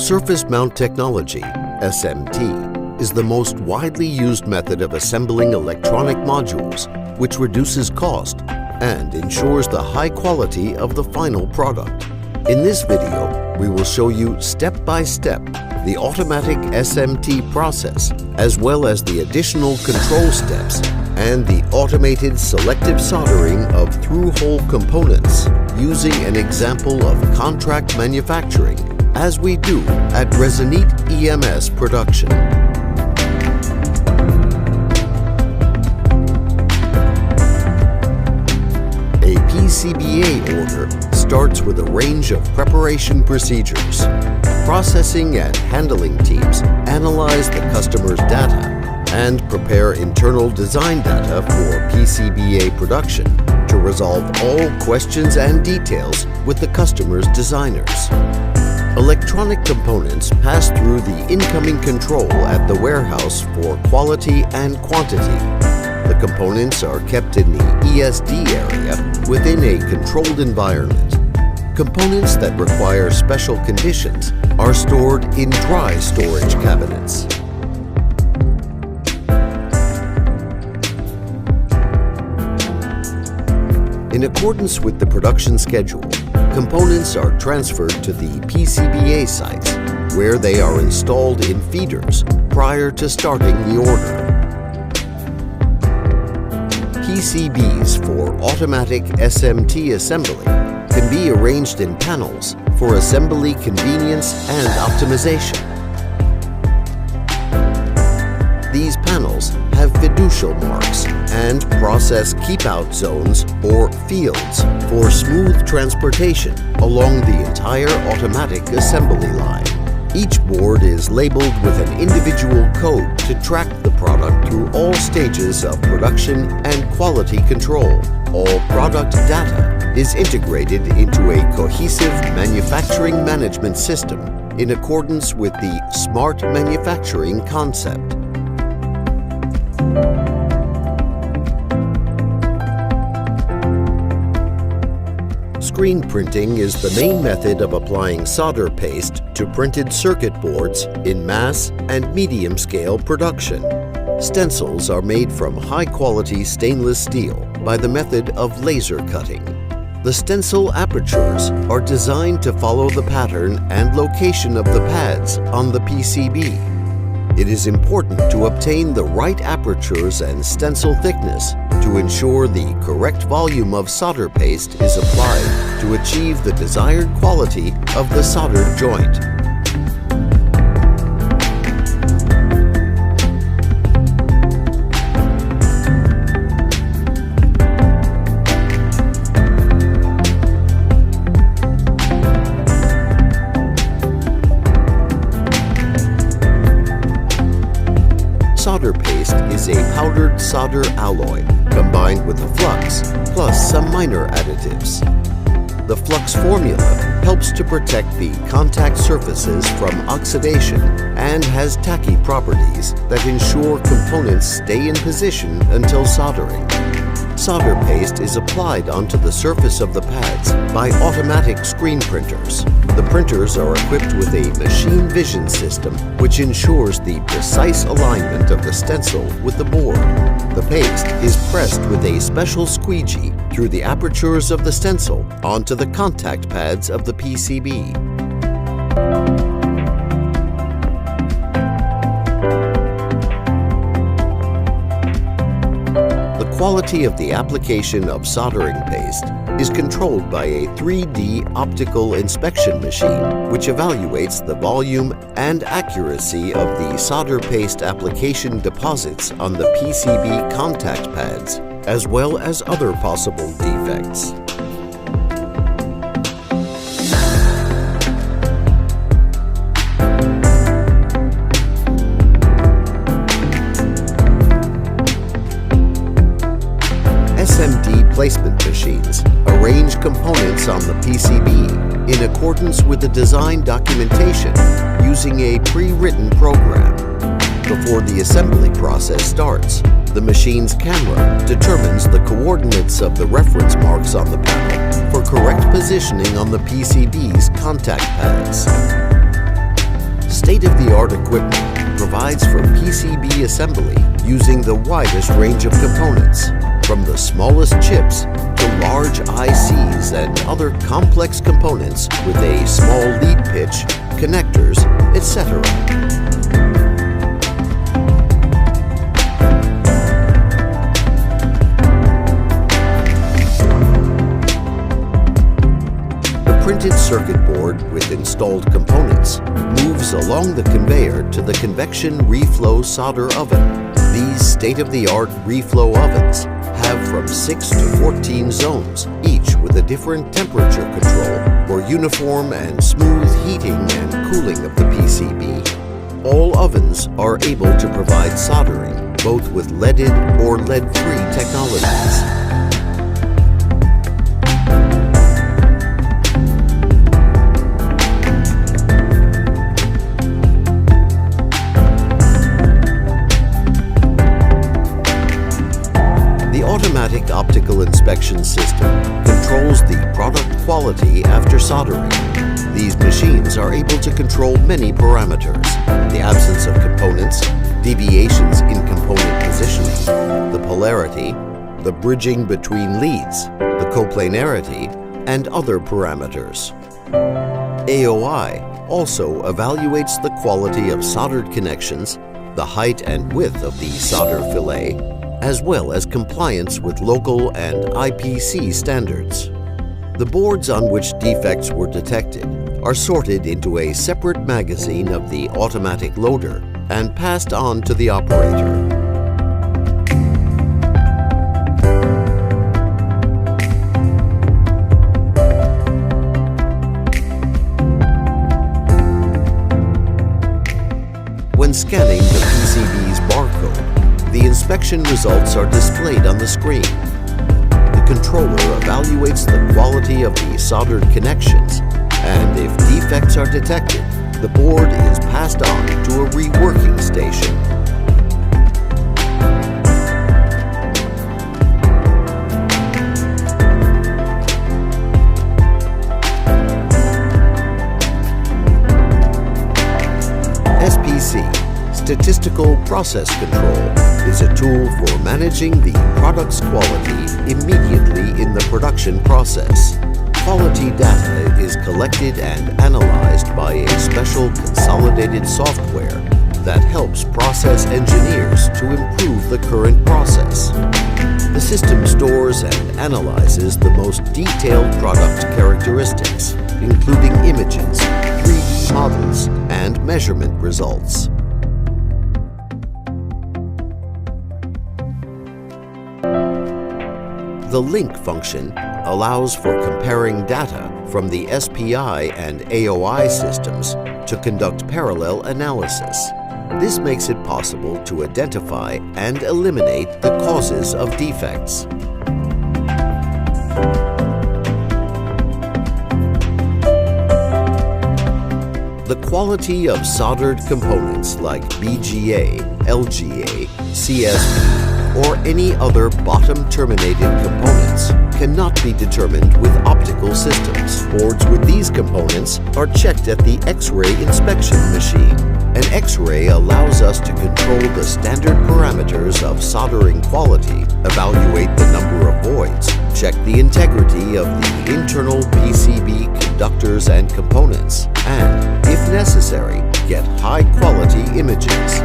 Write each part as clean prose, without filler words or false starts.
Surface Mount Technology, SMT, is the most widely used method of assembling electronic modules, which reduces cost and ensures the high quality of the final product. In this video, we will show you step-by-step the automatic SMT process, as well as the additional control steps and the automated selective soldering of through-hole components using an example of contract manufacturing, as we do at Resonit EMS production. A PCBA order starts with a range of preparation procedures. Processing and handling teams analyze the customer's data and prepare internal design data for PCBA production to resolve all questions and details with the customer's designers. Electronic components pass through the incoming control at the warehouse for quality and quantity. The components are kept in the ESD area within a controlled environment. Components that require special conditions are stored in dry storage cabinets. In accordance with the production schedule, components are transferred to the PCBA sites, where they are installed in feeders prior to starting the order. PCBs for automatic SMT assembly can be arranged in panels for assembly convenience and optimization. These panels have fiducial marks and process keep-out zones or fields for smooth transportation along the entire automatic assembly line. Each board is labeled with an individual code to track the product through all stages of production and quality control. All product data is integrated into a cohesive manufacturing management system in accordance with the smart manufacturing concept. Screen printing is the main method of applying solder paste to printed circuit boards in mass and medium-scale production. Stencils are made from high-quality stainless steel by the method of laser cutting. The stencil apertures are designed to follow the pattern and location of the pads on the PCB. It is important to obtain the right apertures and stencil thickness to ensure the correct volume of solder paste is applied to achieve the desired quality of the soldered joint. Solder paste is a powdered solder alloy combined with a flux plus some minor additives. The flux formula helps to protect the contact surfaces from oxidation and has tacky properties that ensure components stay in position until soldering. Solder paste is applied onto the surface of the pads by automatic screen printers. The printers are equipped with a machine vision system which ensures the precise alignment of the stencil with the board. The paste is pressed with a special squeegee through the apertures of the stencil onto the contact pads of the PCB. The quality of the application of soldering paste is controlled by a 3D optical inspection machine, which evaluates the volume and accuracy of the solder paste application deposits on the PCB contact pads, as well as other possible defects. SMT placement machines arrange components on the PCB in accordance with the design documentation using a pre-written program. Before the assembly process starts, the machine's camera determines the coordinates of the reference marks on the panel for correct positioning on the PCB's contact pads. State-of-the-art equipment provides for PCB assembly using the widest range of components, from the smallest chips to large ICs and other complex components with a small lead pitch, connectors, etc. Printed circuit board with installed components moves along the conveyor to the convection reflow solder oven. These state-of-the-art reflow ovens have from 6 to 14 zones, each with a different temperature control for uniform and smooth heating and cooling of the PCB. All ovens are able to provide soldering, both with leaded or lead-free technologies. Automatic optical inspection system controls the product quality after soldering. These machines are able to control many parameters: the absence of components, deviations in component positioning, the polarity, the bridging between leads, the coplanarity, and other parameters. AOI also evaluates the quality of soldered connections, the height and width of the solder fillet, as well as compliance with local and IPC standards. The boards on which defects were detected are sorted into a separate magazine of the automatic loader and passed on to the operator. When scanning the PCB's barcode, the inspection results are displayed on the screen. The controller evaluates the quality of the soldered connections, and if defects are detected, the board is passed on to a reworking station. SPC, Statistical Process Control, is a tool for managing the product's quality immediately in the production process. Quality data is collected and analyzed by a special consolidated software that helps process engineers to improve the current process. The system stores and analyzes the most detailed product characteristics, including images, 3D models, and measurement results. The link function allows for comparing data from the SPI and AOI systems to conduct parallel analysis. This makes it possible to identify and eliminate the causes of defects. The quality of soldered components like BGA, LGA, CSP, or any other bottom-terminated components cannot be determined with optical systems. Boards with these components are checked at the X-ray inspection machine. An X-ray allows us to control the standard parameters of soldering quality, evaluate the number of voids, check the integrity of the internal PCB conductors and components, and, if necessary, get high-quality images.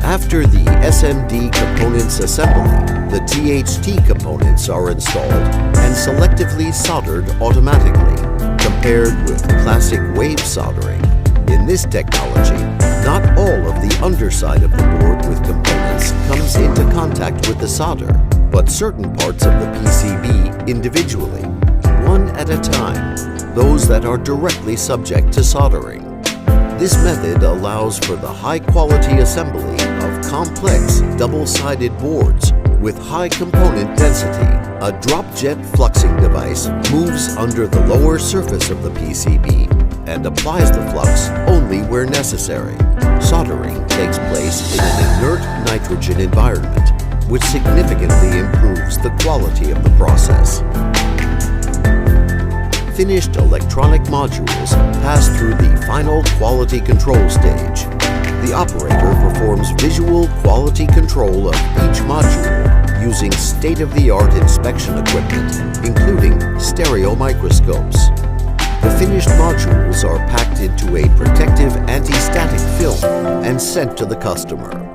After the SMD components assembly, the THT components are installed and selectively soldered automatically, compared with classic wave soldering. In this technology, not all of the underside of the board with components comes into contact with the solder, but certain parts of the PCB individually, one at a time, those that are directly subject to soldering. This method allows for the high-quality assembly of complex double-sided boards with high component density. A drop-jet fluxing device moves under the lower surface of the PCB and applies the flux only where necessary. Soldering takes place in an inert nitrogen environment, which significantly improves the quality of the process. Finished electronic modules pass through the final quality control stage. The operator performs visual quality control of each module using state-of-the-art inspection equipment, including stereo microscopes. The finished modules are packed into a protective anti-static film and sent to the customer.